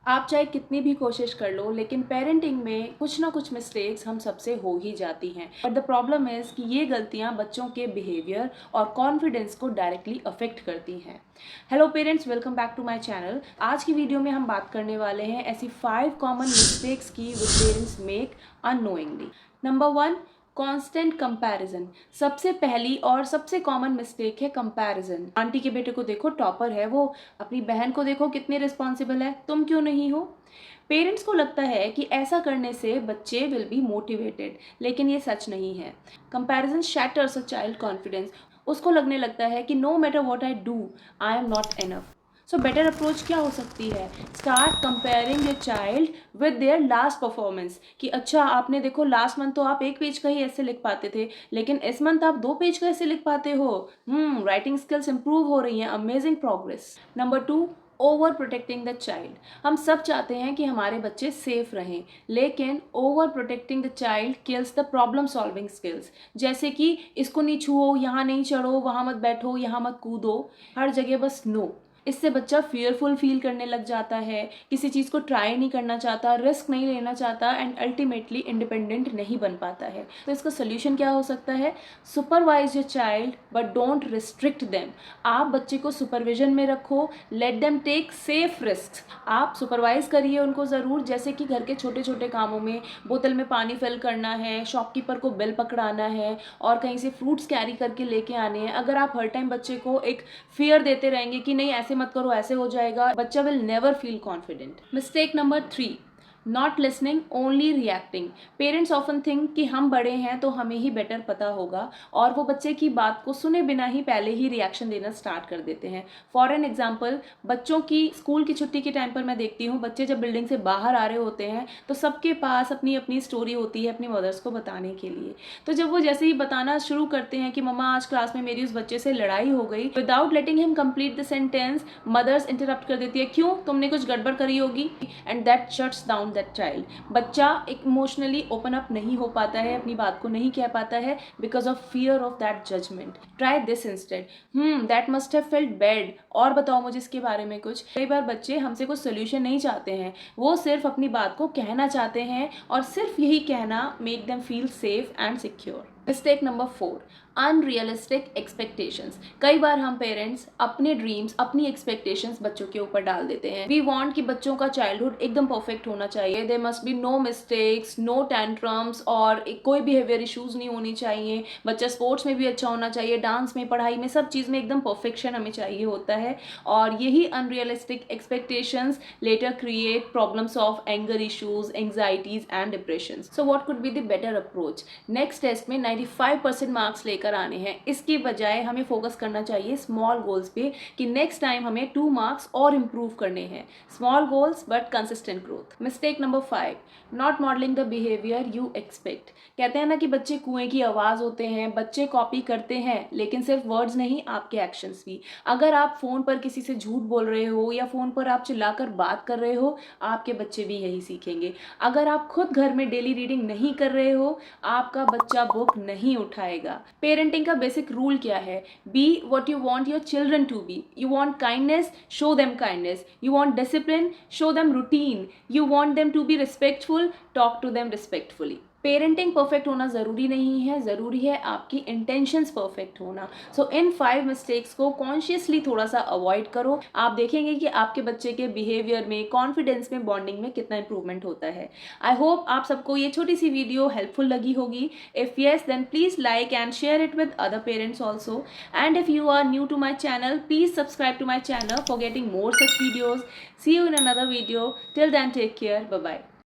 आप चाहे कितनी भी कोशिश कर लो, लेकिन पेरेंटिंग में कुछ ना कुछ मिस्टेक्स हम सबसे हो ही जाती हैं। बट द प्रॉब्लम इज़ कि ये गलतियाँ बच्चों के बिहेवियर और कॉन्फिडेंस को डायरेक्टली अफेक्ट करती हैं। Hello parents, welcome back to my channel. आज की वीडियो में हम बात करने वाले हैं ऐसी 5 कॉमन मिस्टेक्स की which parents make unknowingly. Number 1, constant comparison. सबसे पहली और सबसे कॉमन मिस्टेक है कंपैरिजन। आंटी के बेटे को देखो, टॉपर है वो, अपनी बहन को देखो कितनी रिस्पॉन्सिबल है, तुम क्यों नहीं हो। पेरेंट्स को लगता है कि ऐसा करने से बच्चे विल बी मोटिवेटेड, लेकिन ये सच नहीं है। Comparison shatters a child confidence. उसको लगने लगता है कि no matter what I do, I am not enough. So better approach क्या हो सकती है? Start comparing your child with their last performance. कि अच्छा, आपने देखो लास्ट मंथ तो आप 1 पेज का ही ऐसे लिख पाते थे, लेकिन इस मंथ आप 2 पेज का ऐसे लिख पाते हो। राइटिंग स्किल्स इंप्रूव हो रही हैं, amazing progress. Number 2, over protecting the child. हम सब चाहते हैं कि हमारे बच्चे सेफ रहें, लेकिन over protecting the child kills the problem solving skills. जैसे कि इसको नहीं छुओ, यहाँ नहीं चढ़ो, वहाँ मत बैठो, यहाँ मत कूदो, हर जगह बस नो। इससे बच्चा फियरफुल फील करने लग जाता है, किसी चीज़ को ट्राई नहीं करना चाहता, रिस्क नहीं लेना चाहता एंड अल्टीमेटली इंडिपेंडेंट नहीं बन पाता है। तो इसका सोल्यूशन क्या हो सकता है? Supervise your child but don't restrict them. आप बच्चे को सुपरविजन में रखो, let them take safe risk. आप सुपरवाइज करिए उनको ज़रूर, जैसे कि घर के छोटे छोटे कामों में बोतल में पानी फिल करना है, शॉपकीपर को बिल पकड़ाना है और कहीं से फ्रूट्स कैरी करके लेके आने हैं। अगर आप हर टाइम बच्चे को एक फियर देते रहेंगे कि नहीं ऐसे मत करो, ऐसे हो जाएगा, बच्चा will never feel confident. Mistake number 3, not listening, only reacting. Parents often think कि हम बड़े हैं तो हमें ही बेटर पता होगा, और वो बच्चे की बात को सुने बिना ही पहले ही रिएक्शन देना स्टार्ट कर देते हैं। फॉर एन एग्जाम्पल, बच्चों की स्कूल की छुट्टी के टाइम पर मैं देखती हूँ, बच्चे जब बिल्डिंग से बाहर आ रहे होते हैं तो सबके पास अपनी अपनी स्टोरी होती है अपनी मदर्स को बताने के लिए। तो जब वो जैसे ही बताना शुरू करते हैं कि मम्मा आज क्लास में मेरी उस बच्चे से लड़ाई हो गई, without letting him complete the sentence, mothers interrupt कर देती है, क्यों, तुमने कुछ गड़बड़ करी होगी, and that shuts down that child. बच्चा इमोशनली ओपन अप नहीं हो पाता है, अपनी बात को नहीं कह पाता है because of fear of that judgement. Try this instead, that must have felt bad, और बताओ मुझे इसके बारे में कुछ। कई बार बच्चे हमसे कुछ सोल्यूशन नहीं चाहते हैं, वो सिर्फ अपनी बात को कहना चाहते हैं, और सिर्फ यही कहना make them feel safe and secure. Mistake number 4, unrealistic expectations. कई बार हम पेरेंट्स अपने ड्रीम्स, अपनी एक्सपेक्टेशंस बच्चों के ऊपर डाल देते हैं। वी वांट कि बच्चों का चाइल्डहुड एकदम परफेक्ट होना चाहिए, there must be no mistakes, no tantrums, और कोई बिहेवियर इश्यूज नहीं होनी चाहिए। बच्चा स्पोर्ट्स में भी अच्छा होना चाहिए, डांस में, पढ़ाई में, सब चीज़ में एकदम परफेक्शन हमें चाहिए होता है। और यही unrealistic expectations later create problems of anger issues, anxieties and depression. So what could be the better approach? Next test में 95% मार्क्स लेकर आने हैं, इसके बजाय हमें फोकस करना चाहिए स्मॉल गोल्स पे कि नेक्स्ट टाइम हमें 2 मार्क्स और इम्प्रूव करने हैं। Small goals but consistent growth. Mistake number 5, not modelling the behaviour you expect. कहते हैं ना कि बच्चे कुएं की आवाज़ होते हैं, बच्चे कॉपी करते हैं, लेकिन सिर्फ वर्ड्स नहीं, आपके एक्शंस भी। अगर आप फ़ोन पर किसी से झूठ बोल रहे हो या फ़ोन पर आप चिल्लाकर बात कर रहे हो, आपके बच्चे भी यही सीखेंगे। अगर आप खुद घर में डेली रीडिंग नहीं कर रहे हो, आपका बच्चा बुक नहीं उठाएगा। पेरेंटिंग का बेसिक रूल क्या है? Be what you want your children to be. You want kindness, show them kindness. You want discipline, show them routine. You want them to be respectful, talk to them respectfully. Parenting perfect होना ज़रूरी नहीं है, ज़रूरी है आपकी intentions perfect होना। सो इन 5 mistakes को consciously थोड़ा सा अवॉइड करो। आप देखेंगे कि आपके बच्चे के बिहेवियर में, कॉन्फिडेंस में, बॉन्डिंग में कितना इंप्रूवमेंट होता है। आई होप आप सबको ये छोटी सी वीडियो हेल्पफुल लगी होगी। If yes, then please like and share it with other parents also. And if you are new to my channel, please subscribe to my channel for getting more such videos. See you in another video. Till then, take care. Bye bye.